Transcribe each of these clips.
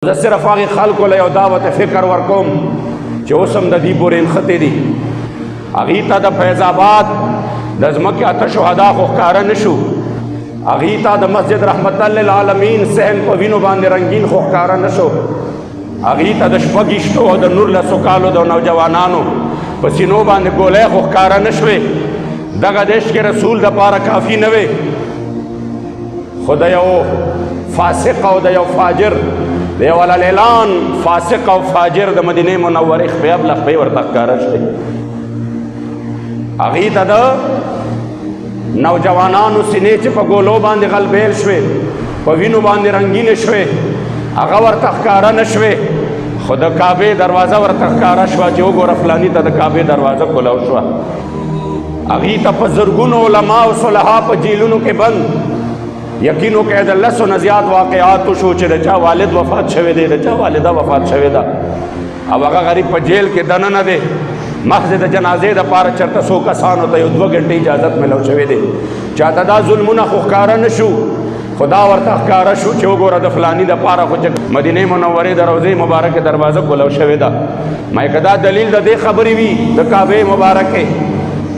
زه صرف هغې خلکو له یو دعوت فکر ورکوم چې اوس هم د دې پورې نښتې دي. هغې ته د فیض آباد د ځمکې اته شهدا خو ښکاره نه شو، هغې ته د مسجد رحمت للعالمین صحن په وینو باندې رنګین خو ښکاره نه شو، هغې ته د شپږیشتو او د 19 کالو د نوجوانانو په سینو باندې ګولۍ خو ښکاره نه شوې. دغه د عشق رسول دپاره کافي نه وې، خو د یو فاسق او د یو فاجر د یو اعلان فاسق او فاجر د مدینې منورې خپې ابلخپې ورته ښکاره شوې. هغې ته د نوجوانانو سینې چې په ګولو باندې غلبیل شوې، په وینو باندې رنګینې شوې، هغه ورته ښکاره نه شوې، خو د کعبې دروازه ورته ښکاره شوه چې وګوره فلاني ته د کعبې دروازه کولو شوه. هغې ته په زرګونو علما او صلحا په جیلونو کې بند یقین وکړئ د 10 نه زیات واقعات وشو چې د چا والد وفات شوی دی، د چا والده وفات شوې ده، او هغه غریب په جیل کې دننه دی، محض د جنازې دپاره چېرته څو کسانو ته یو 2 غنټې اجازت میلو شوی دی. چاته دا ظلمونه خو ښکاره نه شو، خو دا ورته ښکاره شو چې وګوره د فلاني دپاره خو چې مدینې منورې د روضې مبارکې دروازه کولو شوې ده. ما که دا دلیل د دې خبرې وي د کعبې مبارکې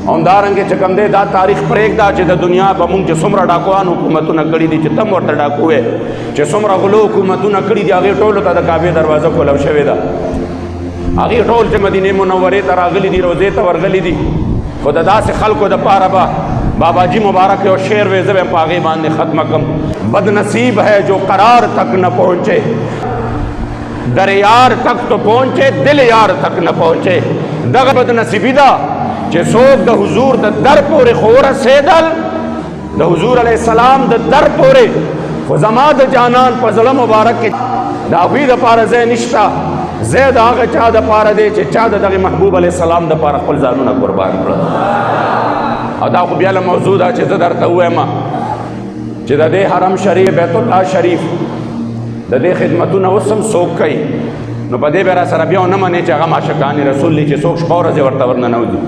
همدارنګې چې کوم دی دا تاریخ پرېږده چې د دنیا به مونږ چې څومره ډاکوان حکومتونه کړي دي چې تم ورته ډاکو وې، چې څومره غلو حکومتونه کړي دي، هغې ټولو ته د کعبې دروازه کولو شوې ده. هغې ټول چې مدینې منورې ته راغلي دي، روضې ته ورغلي دي، خو د داسې خلکو دپاره به باباجي مبارک یو شعر وې، زه به په هغې باندې ختمه کړم. بد نصیب ہے جو قرار تک نہ پہنچے، در یار تک تو پہنچے دل یار تک نہ پہنچے. دغه بد نصیبي ده چې څوک د حضور د در پورې خو ورسېدل، د حضور علیه السلام د در پورې، خو زما د جانان په زړه مبارک کې د هغوی دپاره ځای نشته، ځای د هغه چا دپاره دی چې چا د دغې محبوب علیه السلام دپاره خپل ځانونه قربان کړل. او دا خو بیا له موضوع ده چې زه درته ووایم چې د دې حرم شریف بیت الله شریف د دې خدمتونه اوس هم څوک کوي، نو په دې به را سره بیا ونه منې چې هغه معشوقان رسول دي چې څوک شپه ورځې ورته ورننوځي.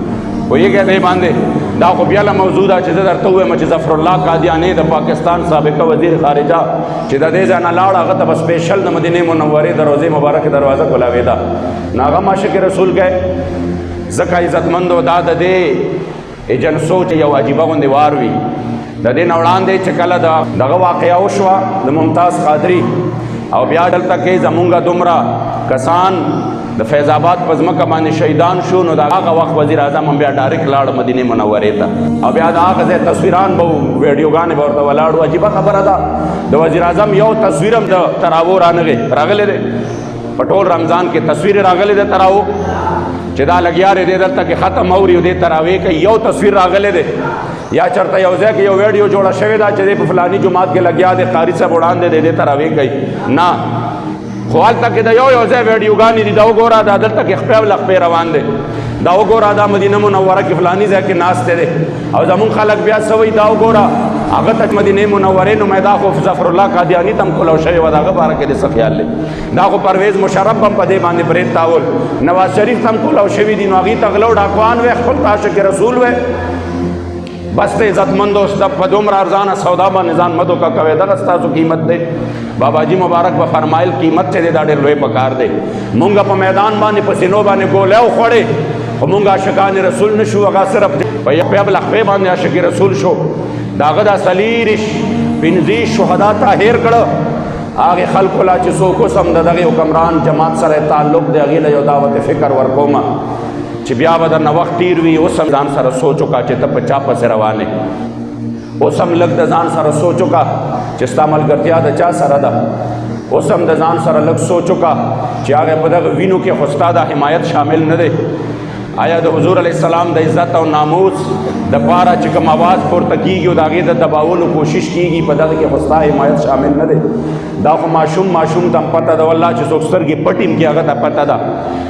پوهېږئ دې باندې دا خو بیا له موضوع ده چې زه درته ووایم چې ظفرالله قادیاني د پاکستان سابقه وزیر خارجه چې د دې ځای نه لاړ، هغه ته به سپیشل د مدینې منورې د روضې مبارکې دروازه کولاوېده، نو هغه معشوق رسول گئے. ځکه عزتمندو دا د دې جلسو چې یو عجیبه غوندې وار وي. د دې نه وړاندې چې کله دغه واقعه وشوه د ممتاز قادري، او بیا دلته کې زمونږ دومره کسان د فیض آباد په ځمکه باندې شهیدان شو، نو د هغه وخت وزیر اعظم هم بیا ډایرکټ لاړ مدینې منورې ته، او بیا د هغه ځای تصویران به ویډیوګانې به ورته ولاړ وو. عجیبه خبره ده د وزیر اعظم یو تصویر هم د تراو راغلی دی، په ټول رمضان کې تصویر راغلی دی تراو چې دا لګیا دی دلته کې ختم اوري او دې تراویح کوي، یو تصویر راغلی دی، یا چېرته یو ځای کې یو ویډیو جوړه شوې ده چې دی په فلاني جومات کې لګیا دی، قاري صاحب وړاندې دی دې تراویح کوي، نه، خو هلته کې د یو ځای ویډیوګانې دي، دا وګوره دا دلته کې خپې ولخپې روان دی، دا وګوره دا مدینه منوره کې فلاني ځای کې ناستی دی، او زمونږ خلک بیا څه وایي دا وګوره هغه ته مدینې منورې نمایده خو ظفرالله قادیاني ته هم کولو شوې وه، د هغه باره کې دې څه خیال دی؟ دا خو پرویز مشرف هم په دې باندې برید تاول، نواز شریف ته هم کولو شوي دي، نو هغې ته غلو ډاکوان وی، خپل عاشق رسول وی. بس ته عزتمندو په دومره ارزانه سودا باندې ځان مه دوکه کوئ، دغه ستاسو قیمت دی. باباجي مبارک به فرمایل قیمت چې دی دا ډېر لوی پکار دی. مونږ په میدان باندې په سینو باندې ګولۍ وخوړې، خو مونږ عاشقان رسول نه شو، هغه صرف په یبل خپې باندې عاشق رسول شو. د هغه دا 45 شهدا ته هیر کړه. هغې خلکو لا چې څوک اوس هم د دغې حکمران جماعت سره تعلق دی، هغې له یو دعوت فکر ورکومه چې بیا به درنه وخت تیر وي، اوس هم ځان سره سوچ وکړه چې ته په چا پسې روان یې، اوس هم لږ د ځان سره سوچ وکړه چې ستا ملګرتیا د چا سره ده، اوس هم د ځان سره لږ سوچ وکړه چې هغې په دغه وینو کې خو ستا د حمایت شامل نه دی. آیا د حضور علیه السلام د عزت او ناموس دپاره چې کوم آواز پورته کېږي او د هغې د دباولو کوشش کېږي، په دغه کې خو ستا حمایت شامل نه دی. دا خو ماشوم ته هم پته ده، والله چې څوک سترګې پټ هم کړي هغه ته پته ده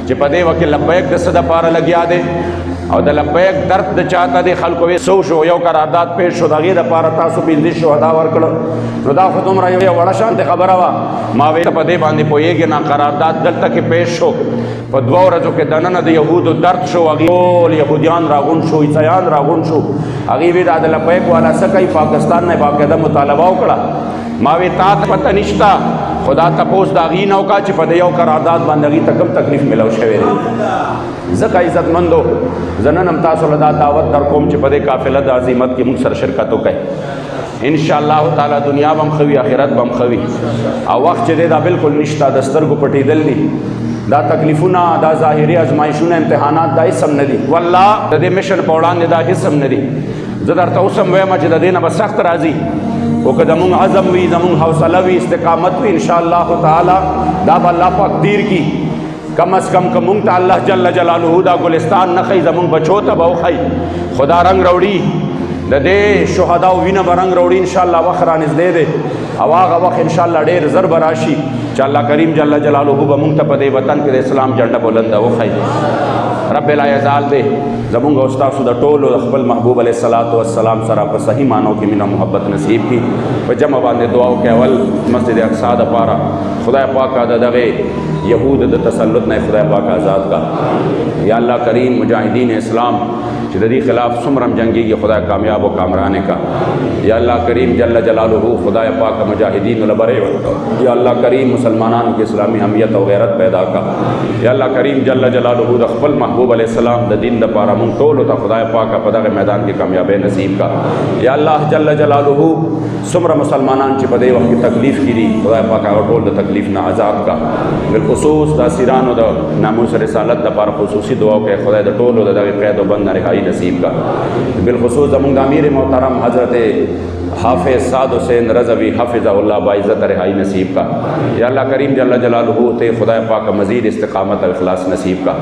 چې په دې وخت کې لبیک د څه دپاره لګیا دی، او د لبیک درد د چاته دی. خلکو وی سو شو، یو قرارداد پیش شو، د هغې دپاره تاسو 15 شهدا ورکړه، نو دا خو دومره یو وړه شانتې خبره وه. ما وی ته په دې باندې پوهېږې نه، قرارداد دلته کې پیش شو، په 2 ورځو کې دننه د یهودو درد شو، هغې ټول یهودیان راغونډ شو، عیسایان راغونډ شو. هغې وی دا د لبیک والا څه کوي، پاکستان نه باقاعده مطالبه وکړه. ما وی تا ته پته نشته، خدا تپوس دا غي نو کا چې په یو قرارداد باندې غي تکم تکلیف ملو شوی دی زکه عزت مندو زننم تاسو له دا دعوت در کوم چې په دې قافله د عظمت کې موږ سره شرکت وکړي ان شاء الله تعالی دنیا بم خوي آخرت بم خوي او وخت چې دا بالکل نشتا د سترګو پټې دل دي دا تکلیفونه دا ظاهري ازمایښونه امتحانات دا اسم ندي والله د دې مشن په وړاندې دا اسم ندي زه درته اوسم وایم چې د دې نه به سخت راځي او که زمونږ عزم وي زمونږ حوصله وي استقامت وي ان شاء الله تعالی دا به الله پاک دیر کی کم از کم که مونږ ته الله جل جلاله دا ګلستان نه ښیي زمونږ بچو ته به وښیي خدا رنګ راوړي د دې شهداو وینه به رنګ راوړي ان شاء الله وخت رانږدې دی او هغه وخت ان شاء الله ډېر زر به راشي چې الله کریم جل جلاله به مونږ ته په دې وطن کې د اسلام جنډه بلنده وښیي رب لا یزال دی زمونږ او ستاسو د ټولو د خپل محبوب علیه الصلاۃ والسلام سره په صحیح معنو کې مینه محبت نصیب کړي په جمع باندې دعا وکړئ اول مسجد اقصی دپاره خدای پاک د دغه یهود د تسلط نه خدای پاک آزاد کا یا الله کریم مجاهدین اسلام چې د دې خلاف څومره جنگيږي خدای کامیاب او کامرانه کا یا الله کریم جل جلاله خدای پاک مجاهدین لبره ورکړه یا الله کریم مسلمانانو کې اسلامي اهمیت او غیرت پیدا کا یا الله کریم جل جلاله د خپل محبوب علیه السلام د دین لپاره مونږ ټول ته خدای پاک په دغه میدان کې کامیابی نصیب کا یا الله جل جلاله څومره مسلمانان چې په دې وخت کې تکلیف کړي خدای پاک هغه ټول د تکلیف نه آزاد کا بالخصوص د اسیرانو د ناموس رسالت لپاره خصوصي دعا کوي خدای د ټولو د دغه قید او بند رهایی نصیب کا بالخصوص زمونږ امیر محترم حضرت حافظ سعد حسین رضوی حافظ اللہ باعزت رہائی نصیب کا یا اللہ کریم جل جلالہ تے خدا پاک مزید استقامت اور اخلاص نصیب کا